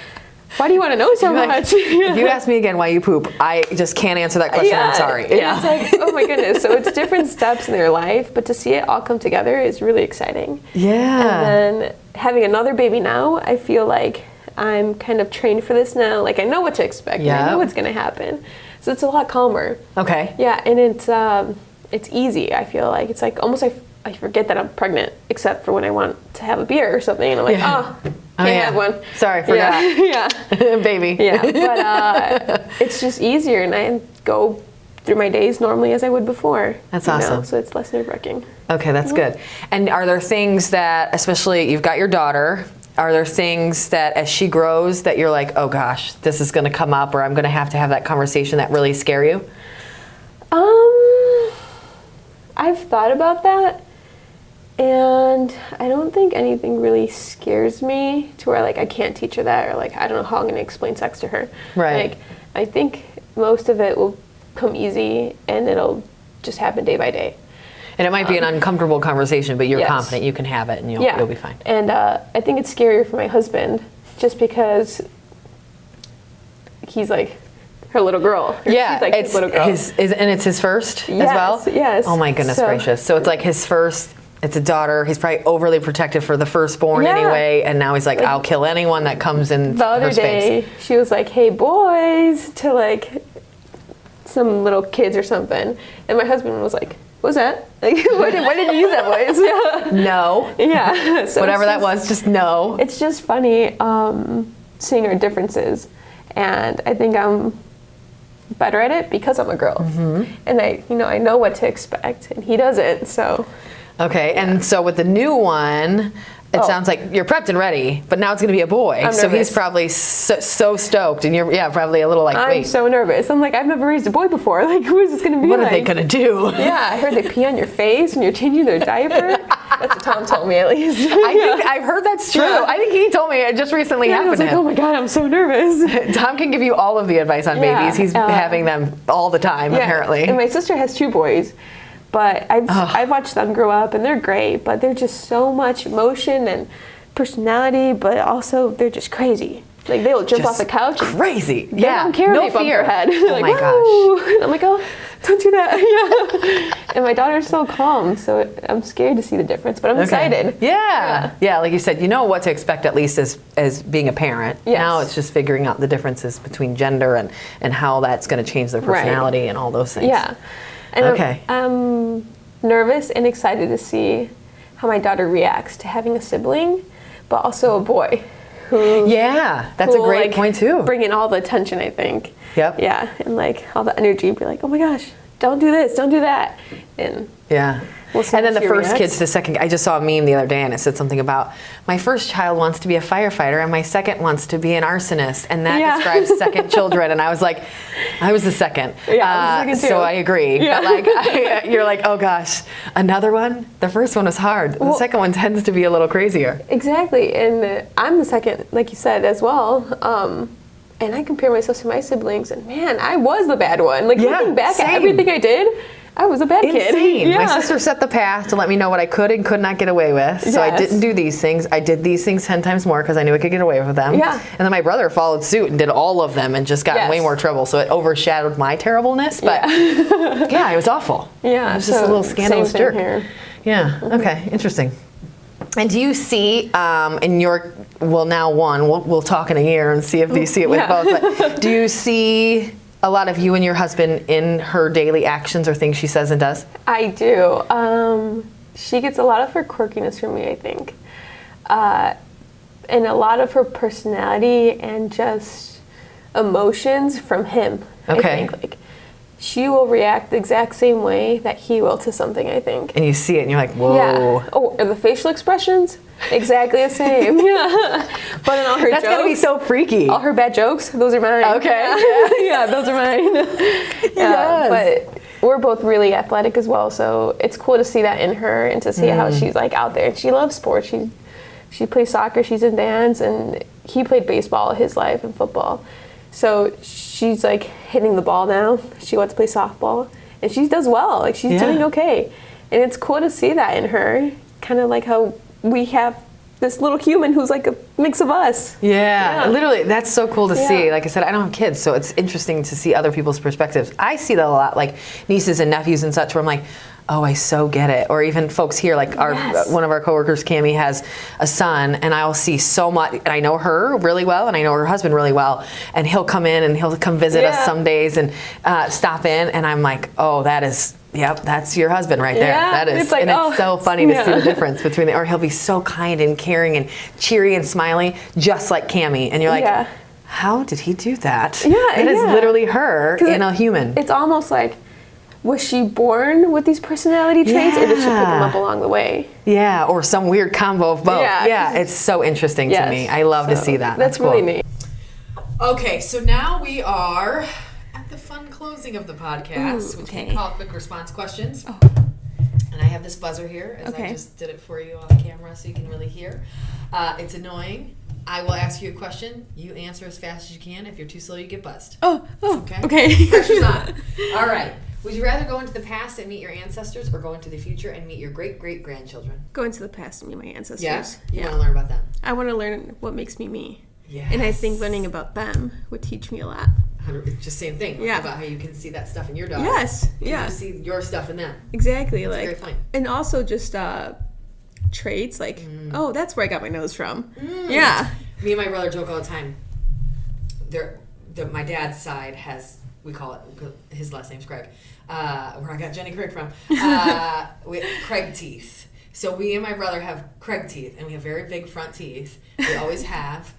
why do you want to know so much? If you ask me again why you poop, I just can't answer that question. I'm sorry. Yeah. It's like, oh my goodness. So it's different steps in their life, but to see it all come together is really exciting. Yeah. And then having another baby now, I feel like I'm kind of trained for this now. Like I know what to expect. And I know what's going to happen. So it's a lot calmer. Okay. Yeah, and it's easy. I feel like it's like almost I forget that I'm pregnant, except for when I want to have a beer or something, and I'm like, can't have one. Sorry, forgot. Yeah. Baby. Yeah, but it's just easier, and I go through my days normally as I would before. That's awesome. So it's less nerve-wracking. Okay, that's good. And are there things that, especially you've got your daughter, are there things that as she grows that you're like, oh gosh, this is going to come up, or I'm going to have that conversation that really scare you? I've thought about that. And I don't think anything really scares me to where like I can't teach her that, or like I don't know how I'm going to explain sex to her. Right. Like I think most of it will come easy and it'll just happen day by day. And it might be an uncomfortable conversation, but you're confident you can have it and you'll be fine. And I think it's scarier for my husband just because he's like her little girl. She's like his little girl. And it's his first as well? Yes. Oh my goodness gracious. So it's like his first. It's a daughter. He's probably overly protective for the firstborn anyway, and now he's like, I'll kill anyone that comes in the other her space. day, she was like, hey boys, to like some little kids or something. And my husband was like, what's that? Like, why did you use that voice? Yeah. No. Yeah. So whatever that was, just no. It's just funny seeing our differences. And I think I'm better at it because I'm a girl. And I know what to expect, and he doesn't, so... Okay, and so with the new one, it sounds like you're prepped and ready, but now it's going to be a boy. So he's probably so stoked, and you're probably a little like, wait. I'm so nervous. I'm like, I've never raised a boy before. Like, who is this going to be What like? are they going to do? Yeah, I heard they pee on your face when you're changing their diaper. That's what Tom told me, at least. I think I've heard that's true. Yeah. I think he told me it just recently happened I was like, to him. oh my God, I'm so nervous. Tom can give you all of the advice on babies. He's having them all the time, apparently. And my sister has 2 boys. But I've watched them grow up, and they're great, but they're just so much emotion and personality, but also they're just crazy. Like, they'll jump Just off the couch. Crazy. They don't care if they bump their head. Oh like, my "Woo!" gosh. I'm like, oh, don't do that. Yeah. And my daughter's so calm, so I'm scared to see the difference, but I'm excited. Yeah, like you said, you know what to expect at least as being a parent. Yes. Now it's just figuring out the differences between gender and how that's going to change their personality and all those things. Yeah. And Okay. I'm nervous and excited to see how my daughter reacts to having a sibling, but also a boy. That's a great point too. Bring in all the attention, I think. Yep. Yeah, and like all the energy, be like, oh my gosh, don't do this, don't do that. And yeah. We'll see And then how the she first reacts. kid to the second. I just saw a meme the other day, and it said something about my first child wants to be a firefighter, and my second wants to be an arsonist, and that describes second children. And I was like, I was the second. Yeah, I was the second too. So I agree. Yeah. But like, you're like, oh gosh, another one. The first one was hard. The second one tends to be a little crazier. Exactly, and I'm the second, like you said, as well. And I compare myself to my siblings, and man, I was the bad one. Like, looking back at everything I did, I was a bad kid. Insane. Yeah. My sister set the path to let me know what I could and could not get away with. So I Yes. didn't do these things. I did these things 10 times more because I knew I could get away with them. Yeah. And then my brother followed suit and did all of them and just got in way more trouble. So it overshadowed my terribleness. But yeah, it was awful. Yeah, It was just a so little scandalous same thing jerk. here. Yeah. Okay. Interesting. And do you see in your, well, now one, we'll talk in a year and see if you see it with both, but do you see a lot of you and your husband in her daily actions or things she says and does? I do. She gets a lot of her quirkiness from me, I think. And a lot of her personality and just emotions from him, Okay. I think. Like, she will react the exact same way that he will to something, I think. And you see it and you're like, whoa. Yeah. Oh, and the facial expressions? Exactly the same. Yeah. But in all her That's jokes. gotta be so freaky. All her bad jokes, those are mine. Okay. Yeah, those are mine. Yes. But we're both really athletic as well, so it's cool to see that in her and to see how she's like out there. She loves sports. She plays soccer, she's in dance, and he played baseball his life and football. So she's like hitting the ball now. She wants to play softball, and she does well. Like, she's doing okay. And it's cool to see that in her, kind of like how we have this little human who's like a mix of us. Yeah, literally, that's so cool to see. Yeah. Like I said, I don't have kids, so it's interesting to see other people's perspectives. I see that a lot, like nieces and nephews and such, where I'm like, oh, I so get it. Or even folks here, like one of our coworkers, Cammie, has a son, and I'll see so much, and I know her really well, and I know her husband really well, and he'll come in and he'll come visit us some days and stop in, and I'm like, oh, yep, that's your husband right there. Yeah, That is, it's like, it's so funny to see the difference between or he'll be so kind and caring and cheery and smiley, just like Cammie, and you're like, how did he do that? Yeah, it is literally her in a human. It's almost like, was she born with these personality traits, or did she pick them up along the way? Yeah, or some weird combo of both. Yeah, it's so interesting to me. I love to see that. That's cool. really neat. Okay, so now we are at the fun closing of the podcast, which we call quick response questions. Oh. And I have this buzzer here, as I just did it for you on camera so you can really hear. It's annoying. I will ask you a question. You answer as fast as you can. If you're too slow, you get buzzed. Okay. Pressure's on. All right. Would you rather go into the past and meet your ancestors, or go into the future and meet your great-great-grandchildren? Go into the past and meet my ancestors. Yeah? You want to learn about them? I want to learn what makes me me. Yes. And I think learning about them would teach me a lot. It's just same thing. Yeah. About how you can see that stuff in your daughter. Yes. You see your stuff in them. Exactly. That's like, a great point. And also just traits like, oh, that's where I got my nose from. Yeah. Me and my brother joke all the time. My dad's side has, we call it, his last name's Craig, where I got Jenny Craig from, with Craig teeth. So we and my brother have Craig teeth, and we have very big front teeth. We always have.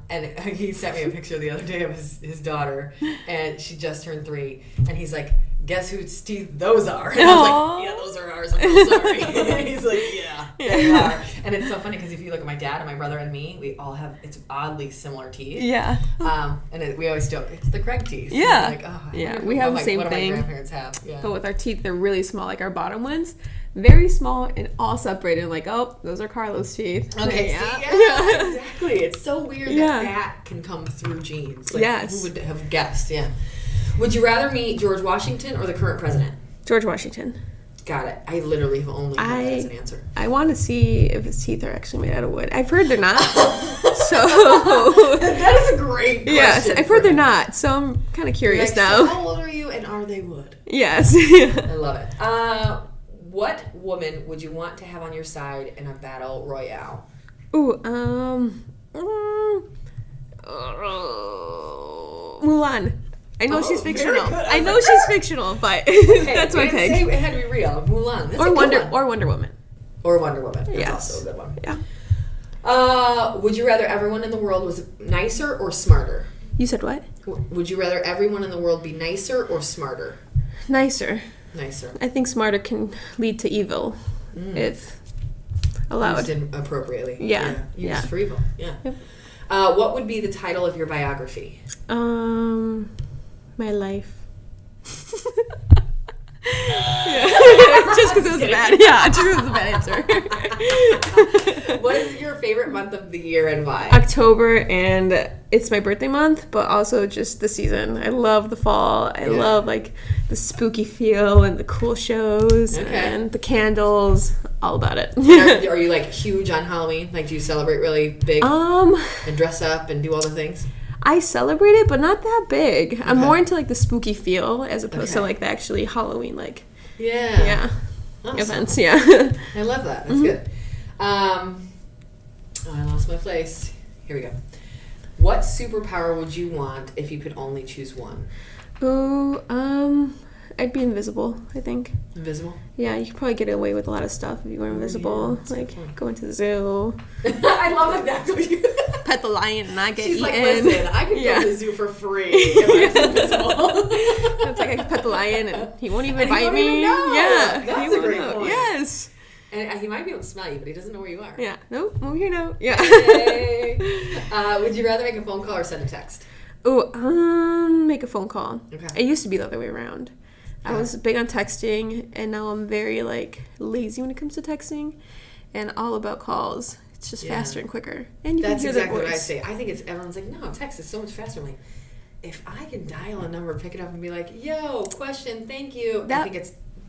And he sent me a picture the other day of his daughter, and she just turned 3, and he's like, guess whose teeth those are? And I was like, yeah, those are ours. I'm so sorry. And he's like, yeah, they are. And it's so funny because if you look at my dad and my brother and me, we all have, it's oddly similar teeth. Yeah. And we always joke, it's the Craig teeth. Yeah. Like, oh, yeah, we have the same what thing. My grandparents have. Yeah. But with our teeth, they're really small, like our bottom ones. Very small and all separated. Like, oh, those are Carlos' teeth. Okay, yeah, exactly. It's so weird that can come through genes. Like, yes. Who would have guessed? Yeah. Would you rather meet George Washington or the current president? George Washington. Got it. I literally have only heard that as an answer. I want to see if his teeth are actually made out of wood. I've heard they're not. So that is a great question. Yes, I've heard they're not. So I'm kind of curious now. So how old are you, and are they wood? Yes. I love it. What woman would you want to have on your side in a battle royale? Ooh, Mulan. I know she's fictional. I know she's fictional, but that's my pick. It had to be real. Mulan. That's or Wonder Woman. Or Wonder Woman. That's yes. also a good one. Yeah. Would you rather everyone in the world was nicer or smarter? You said what? Would you rather everyone in the world be nicer or smarter? Nicer. Nicer. I think smarter can lead to evil if allowed. Used appropriately. Yeah. Used for evil. Yeah. Yep. What would be the title of your biography? My life. Just because it was bad. Yeah, just because it was a bad answer. What is your favorite month of the year and why? October, and it's my birthday month, but also just the season. I love the fall. I love like the spooky feel and the cool shows and the candles. All about it. Are you like huge on Halloween? Like, do you celebrate really big? And dress up and do all the things? I celebrate it, but not that big. I'm more into like the spooky feel as opposed to like the actually Halloween like awesome. events. Yeah. I love that. That's good. I lost my place. Here we go. What superpower would you want if you could only choose one? Ooh, I'd be invisible, I think. Invisible? Yeah, you could probably get away with a lot of stuff if you were invisible. Like, go into the zoo. I love that that's what you... Pet the lion and not get She's eaten. Like, listen, I could go to the zoo for free if I was invisible. It's like I could pet the lion and he won't even and bite me. Even know. Yeah. That's a great point. Yes. And he might be able to smell you, but he doesn't know where you are. Yeah. Nope. Move here now. Yeah. Hey. Would you rather make a phone call or send a text? Ooh, make a phone call. Okay. It used to be the other way around. I was big on texting, and now I'm very, like, lazy when it comes to texting, and all about calls. It's just faster and quicker. And you That's can hear exactly their what I voice. say. I think everyone's like, no, text is so much faster. I'm like, if I can dial a number, pick it up, and be like, yo, question, thank you. I think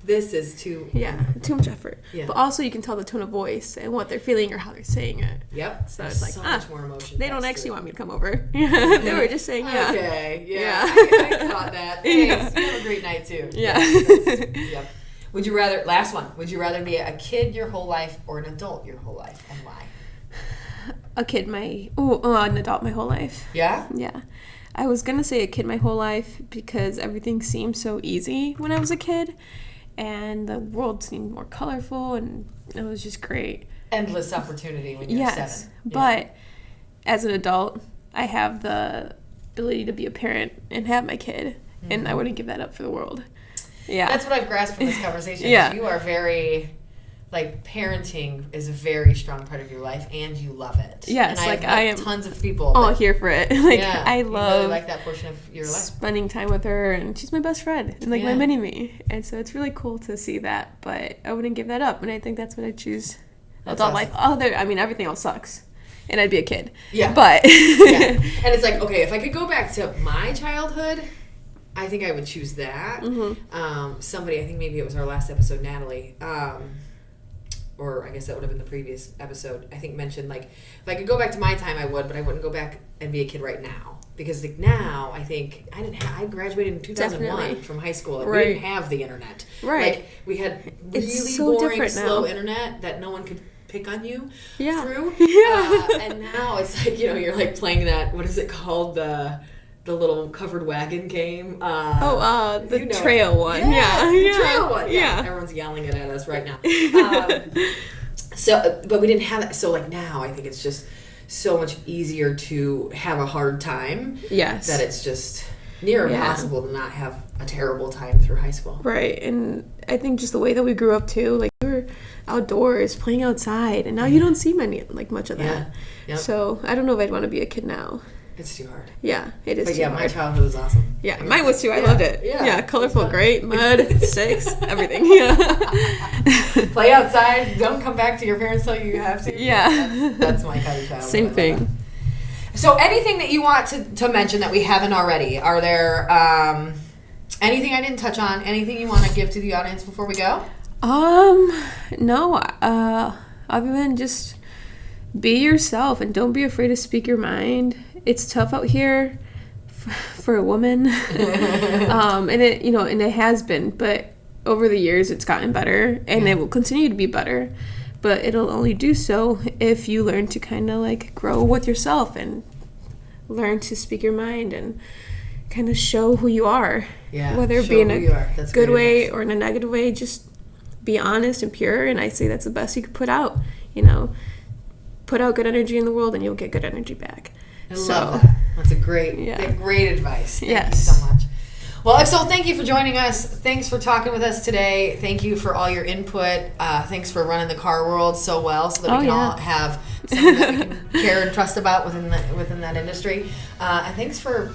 this is too... Yeah, too much effort. Yeah. But also you can tell the tone of voice and what they're feeling or how they're saying it. Yep. So it's like, so much more emotion. They don't actually want me to come over. They were just saying, yeah. Okay, yeah. I caught that. Thanks. You have a great night, too. Yeah. Yep. Would you rather... Last one. Would you rather be a kid your whole life or an adult your whole life, and why? A kid an adult my whole life. Yeah? Yeah. I was going to say a kid my whole life because everything seemed so easy when I was a kid. And the world seemed more colorful, and it was just great. Endless opportunity when you're 7. But as an adult, I have the ability to be a parent and have my kid, and I wouldn't give that up for the world. Yeah. That's what I've grasped from this conversation. Yeah. You are very... Like, parenting is a very strong part of your life, and you love it. Yes, and like I am tons of people all here for it. Like, I love you really like that portion of your life. spending time with her, and she's my best friend, and like my mini-me. And so it's really cool to see that, but I wouldn't give that up, and I think that's what I choose. Adult life. Everything else sucks. And I'd be a kid. Yeah. But. And it's like, okay, if I could go back to my childhood, I think I would choose that. Mm-hmm. Somebody, I think maybe it was our last episode, Natalie, or I guess that would have been the previous episode, I think mentioned, like, if I could go back to my time, I would, but I wouldn't go back and be a kid right now. Because, like, now, I think, I graduated in 2001 from high school, and we didn't have the internet. Right. Like, we had really boring, slow internet that no one could pick on you through. Yeah. And now it's like, you're, like, playing that, what is it called, the little covered wagon game. The trail one. Yeah. The trail one. Yeah. Everyone's yelling it at us right now. But we didn't have it. So, like, now I think it's just so much easier to have a hard time. Yes. That it's just near impossible to not have a terrible time through high school. Right. And I think just the way that we grew up, too, like, we were outdoors, playing outside, and now you don't see much of that. Yeah. Yep. So, I don't know if I'd want to be a kid now. It's too hard. Yeah, it is. But my childhood was awesome. Yeah, mine was too. I loved it. Yeah, colorful, great, mud, sticks, everything. Yeah. Play outside. Don't come back to your parents till you have to. Yeah. That's my kind of childhood. Same thing. So anything that you want to mention that we haven't already? Are there anything I didn't touch on? Anything you want to give to the audience before we go? No, other than just be yourself and don't be afraid to speak your mind. It's tough out here for a woman. And it has been, but over the years it's gotten better, and it will continue to be better. But it'll only do so if you learn to kind of like grow with yourself and learn to speak your mind and kind of show who you are. Yeah, whether it show be in who a you are. That's good great way advice. or in a negative way. Just be honest and pure, and I say that's the best you could put out. Put out good energy in the world and you'll get good energy back. I love that. That's a great advice. Thank you so much. Well, Itxel, thank you for joining us. Thanks for talking with us today. Thank you for all your input. Thanks for running the car world so well, so that we can all have someone that we can care and trust about within that industry. And thanks for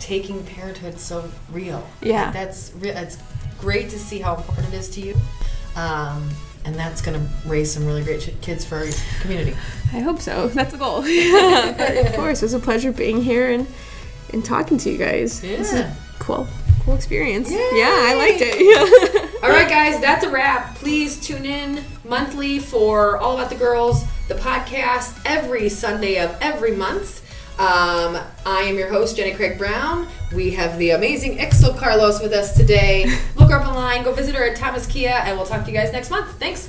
taking parenthood so real. Yeah. It's great to see how important it is to you. And that's going to raise some really great kids for our community. I hope so. That's the goal. But of course, it was a pleasure being here and talking to you guys. Yeah. This is cool experience. Yay. Yeah, I liked it. All right, guys, that's a wrap. Please tune in monthly for All About the Girls, the podcast, every Sunday of every month. I am your host, Jenny Craig Brown. We have the amazing Itxel Carlos with us today. Look her up online. Go visit her at Thomas Kia, and we'll talk to you guys next month. Thanks.